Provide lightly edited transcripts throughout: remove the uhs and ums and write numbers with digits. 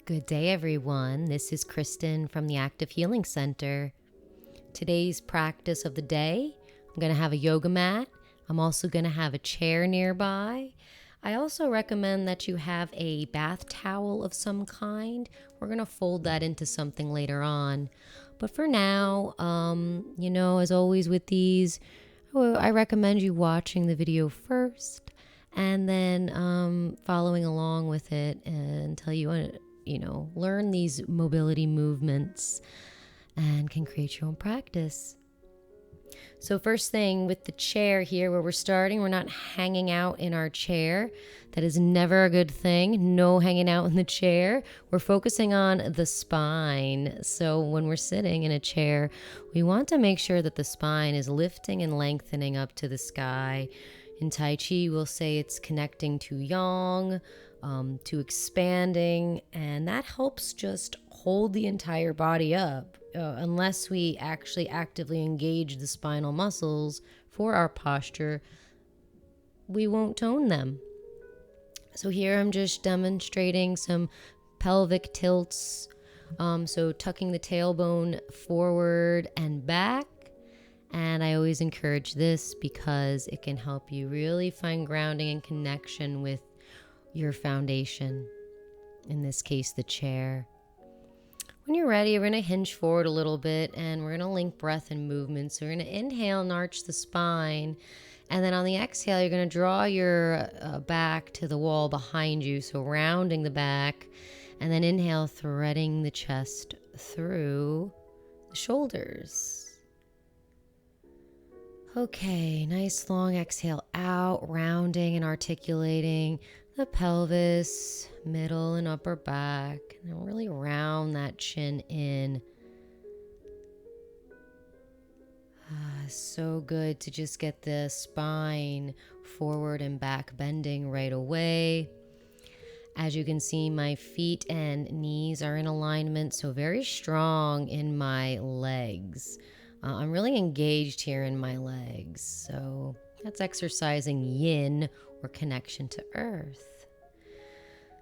Good day, everyone. This is Kristen from the Active Healing Center. Today's practice of the day, I'm going to have a yoga mat. I'm also going to have a chair nearby. I also recommend that you have a bath towel of some kind. We're going to fold that into something later on. But for now, as always with these, I recommend you watching the video first and then following along with it until you learn these mobility movements and can create your own practice. So first thing with the chair here where we're starting, we're not hanging out in our chair. That is never a good thing. No hanging out in the chair. We're focusing on the spine. So when we're sitting in a chair, we want to make sure that the spine is lifting and lengthening up to the sky. In Tai Chi, we'll say it's connecting to yang, to expanding, and that helps just hold the entire body up. Unless we actually actively engage the spinal muscles for our posture, we won't tone them. So here I'm just demonstrating some pelvic tilts. So tucking the tailbone forward and back. And I always encourage this because it can help you really find grounding and connection with your foundation. In this case, the chair. When you're ready, we're going to hinge forward a little bit and we're going to link breath and movement. So we're going to inhale and arch the spine. And then on the exhale, you're going to draw your back to the wall behind you. So rounding the back. And then inhale, threading the chest through the shoulders. Okay, nice long exhale out, rounding and articulating the pelvis, middle and upper back, and then really round that chin in. So good to just get the spine forward and back bending right away. As you can see, my feet and knees are in alignment, so very strong in my legs. I'm really engaged here in my legs, so that's exercising yin or connection to earth.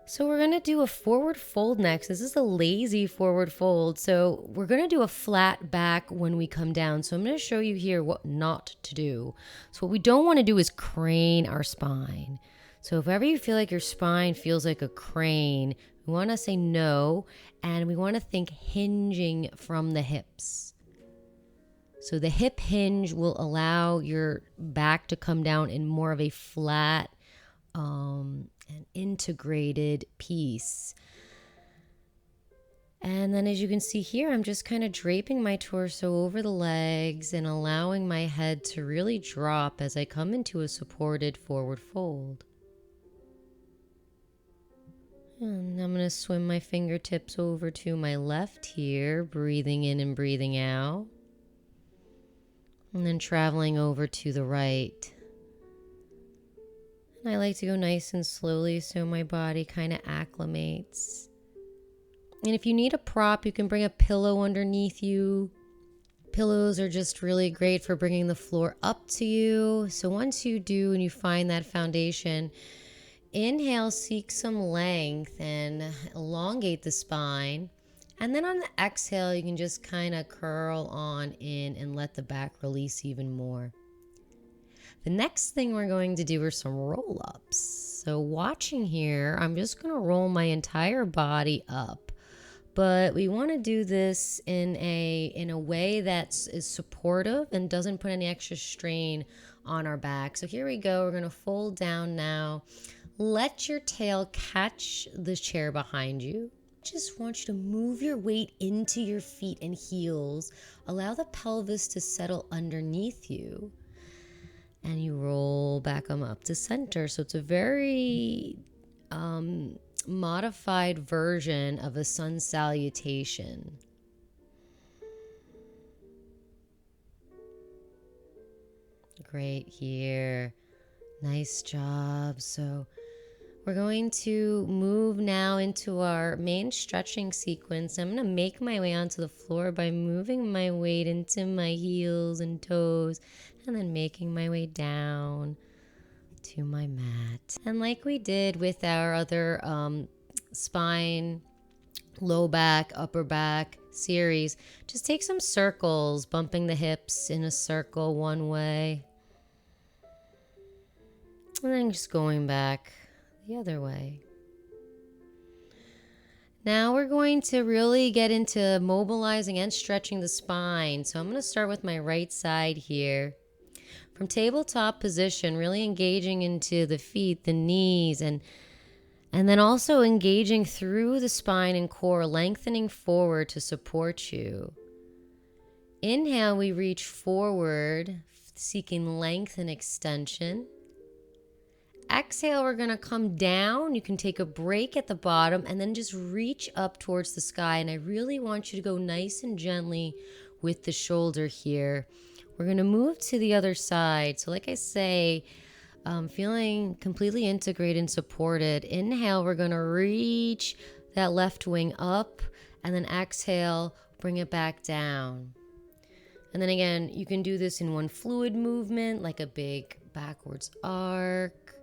So we're going to do a forward fold next. This is a lazy forward fold. So we're going to do a flat back when we come down. So I'm going to show you here what not to do. So what we don't want to do is crane our spine. So if ever you feel like your spine feels like a crane, we want to say no, and we want to think hinging from the hips. So the hip hinge will allow your back to come down in more of a flat and integrated piece. And then as you can see here, I'm just kind of draping my torso over the legs and allowing my head to really drop as I come into a supported forward fold. And I'm going to swim my fingertips over to my left here, breathing in and breathing out. And then traveling over to the right. And I like to go nice and slowly so my body kind of acclimates. And if you need a prop, you can bring a pillow underneath you. Pillows are just really great for bringing the floor up to you. So once you do and you find that foundation, inhale, seek some length and elongate the spine. And then on the exhale, you can just kind of curl on in and let the back release even more. The next thing we're going to do are some roll-ups. So watching here, I'm just going to roll my entire body up. But we want to do this in a way that is supportive and doesn't put any extra strain on our back. So here we go. We're going to fold down now. Let your tail catch the chair behind you. Just want you to move your weight into your feet and heels. Allow the pelvis to settle underneath you. And you roll back up to center. So it's a very modified version of a sun salutation. Great here. Nice job. So we're going to move now into our main stretching sequence. I'm going to make my way onto the floor by moving my weight into my heels and toes and then making my way down to my mat. And like we did with our other spine low back, upper back series. Just take some circles, bumping the hips in a circle one way, and then just going back the other way. Now we're going to really get into mobilizing and stretching the spine. So I'm going to start with my right side here. From tabletop position, really engaging into the feet, the knees, and then also engaging through the spine and core, lengthening forward to support you. Inhale, we reach forward, seeking length and extension. Exhale, we're going to come down. You can take a break at the bottom and then just reach up towards the sky. And I really want you to go nice and gently with the shoulder here. We're going to move to the other side. So like I say, feeling completely integrated and supported. Inhale, we're going to reach that left wing up, and then exhale, bring it back down. And then again, you can do this in one fluid movement, like a big backwards arc.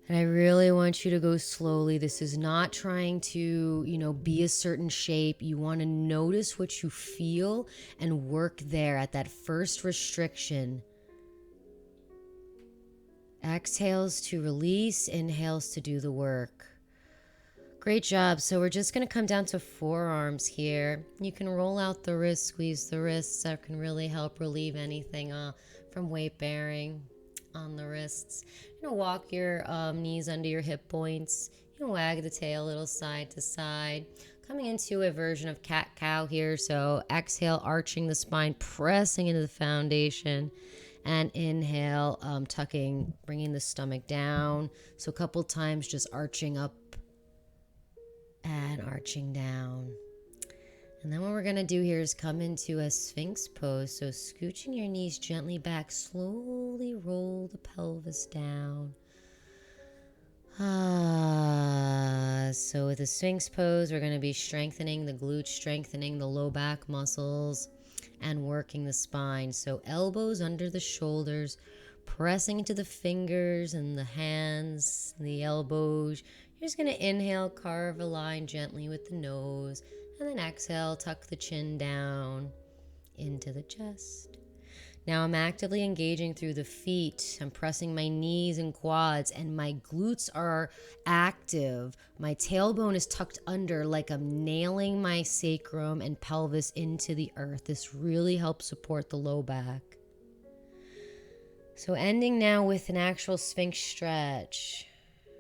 And I really want you to go slowly. This is not trying to, be a certain shape. You want to notice what you feel and work there at that first restriction. Exhales to release, inhales to do the work. Great job. So we're just going to come down to forearms here. You can roll out the wrists, squeeze the wrists. That can really help relieve anything from weight bearing on the wrists. Walk your knees under your hip points. Wag the tail a little side to side. Coming into a version of cat-cow here. So exhale, arching the spine, pressing into the foundation. And inhale, tucking, bringing the stomach down. So a couple times just arching up and arching down. And then what we're going to do here is come into a Sphinx pose. So scooching your knees gently back, slowly roll the pelvis down. So with the Sphinx pose, we're going to be strengthening the glutes, strengthening the low back muscles, and working the spine. So elbows under the shoulders, pressing into the fingers and the hands, the elbows. You're just going to inhale, carve a line gently with the nose, and then exhale, tuck the chin down into the chest. Now I'm actively engaging through the feet. I'm pressing my knees and quads, and my glutes are active. My tailbone is tucked under like I'm nailing my sacrum and pelvis into the earth. This really helps support the low back. So ending now with an actual Sphinx stretch.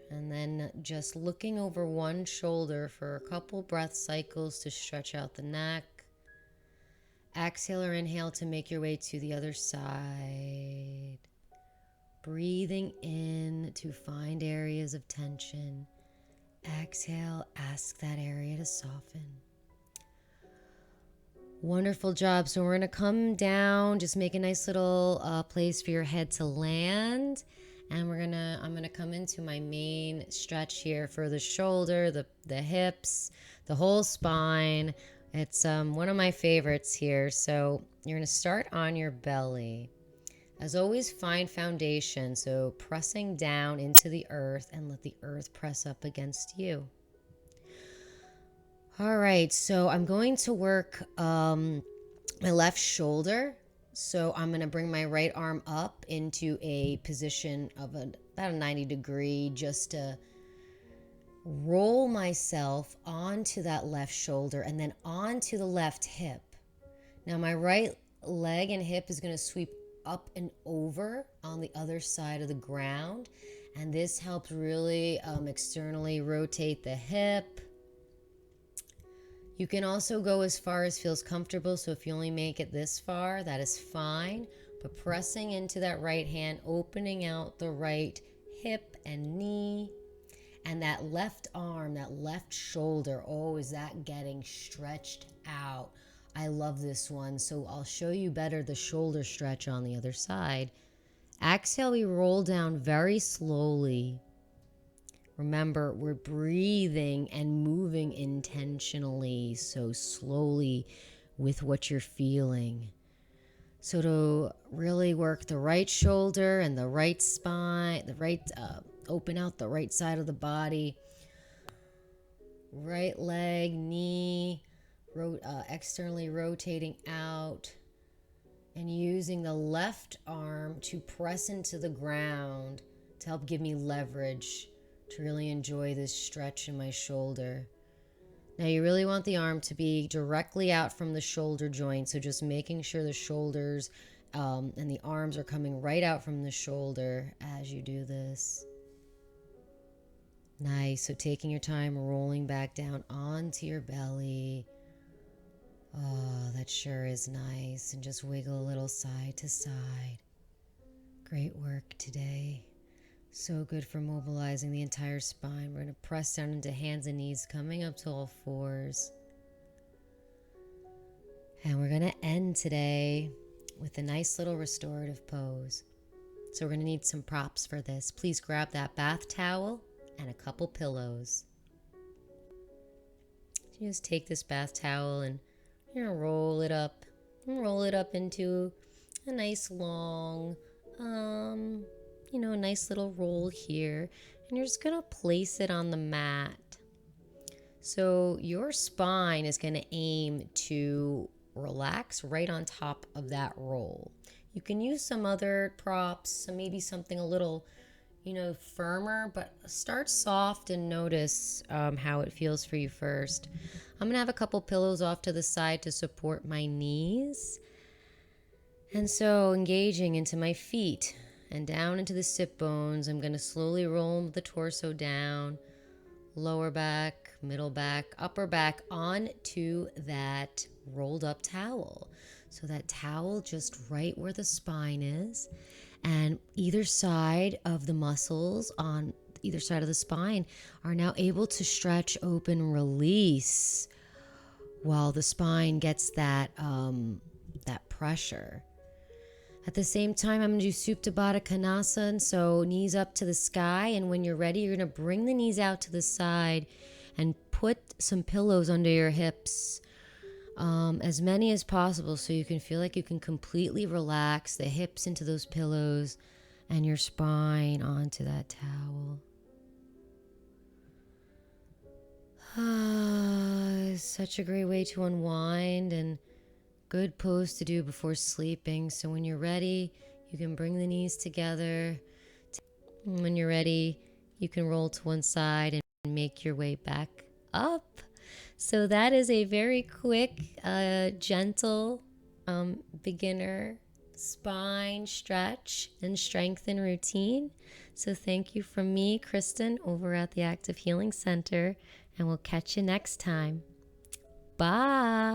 And then just looking over one shoulder for a couple breath cycles to stretch out the neck. Exhale or inhale to make your way to the other side. Breathing in to find areas of tension. Exhale, ask that area to soften. Wonderful job. So we're going to come down, just make a nice little place for your head to land. And I'm gonna come into my main stretch here for the shoulder, the hips, the whole spine. It's one of my favorites here. So you're gonna start on your belly. As always, find foundation. So pressing down into the earth and let the earth press up against you. All right, so I'm going to work my left shoulder. So I'm going to bring my right arm up into a position of about a 90 degree, just to roll myself onto that left shoulder and then onto the left hip. Now my right leg and hip is going to sweep up and over on the other side of the ground. And this helps really externally rotate the hip. You can also go as far as feels comfortable. So if you only make it this far, that is fine. But pressing into that right hand, opening out the right hip and knee. And that left arm, that left shoulder, oh, is that getting stretched out? I love this one. So I'll show you better the shoulder stretch on the other side. Exhale, we roll down very slowly. Remember, we're breathing and moving intentionally, so slowly with what you're feeling. So to really work the right shoulder and the right spine, open out the right side of the body. Right leg, knee, externally rotating out, and using the left arm to press into the ground to help give me leverage to really enjoy this stretch in my shoulder. Now you really want the arm to be directly out from the shoulder joint, so just making sure the shoulders and the arms are coming right out from the shoulder as you do this. Nice. So taking your time, rolling back down onto your belly. Oh, that sure is nice. And just wiggle a little side to side. Great work today. So good for mobilizing the entire spine. We're going to press down into hands and knees, coming up to all fours. And we're going to end today with a nice little restorative pose. So we're going to need some props for this. Please grab that bath towel and a couple pillows. So you just take this bath towel and you're going to roll it up. And roll it up into a nice long, a nice little roll here. And you're just going to place it on the mat. So your spine is going to aim to relax right on top of that roll. You can use some other props, so maybe something a little, firmer, but start soft and notice how it feels for you first. I'm going to have a couple pillows off to the side to support my knees. And so engaging into my feet and down into the sit bones, I'm going to slowly roll the torso down, lower back, middle back, upper back onto that rolled up towel. So that towel just right where the spine is, and either side of the muscles on either side of the spine are now able to stretch, open, release while the spine gets that pressure. At the same time, I'm going to do Supta Baddha Konasana, so knees up to the sky, and when you're ready, you're going to bring the knees out to the side and put some pillows under your hips, as many as possible, so you can feel like you can completely relax the hips into those pillows and your spine onto that towel. Such a great way to unwind and good pose to do before sleeping. So when you're ready, you can bring the knees together. When you're ready, you can roll to one side and make your way back up. So that is a very quick, gentle, beginner spine stretch and strengthen routine. So thank you from me, Kristen, over at the Active Healing Center, and we'll catch you next time. Bye.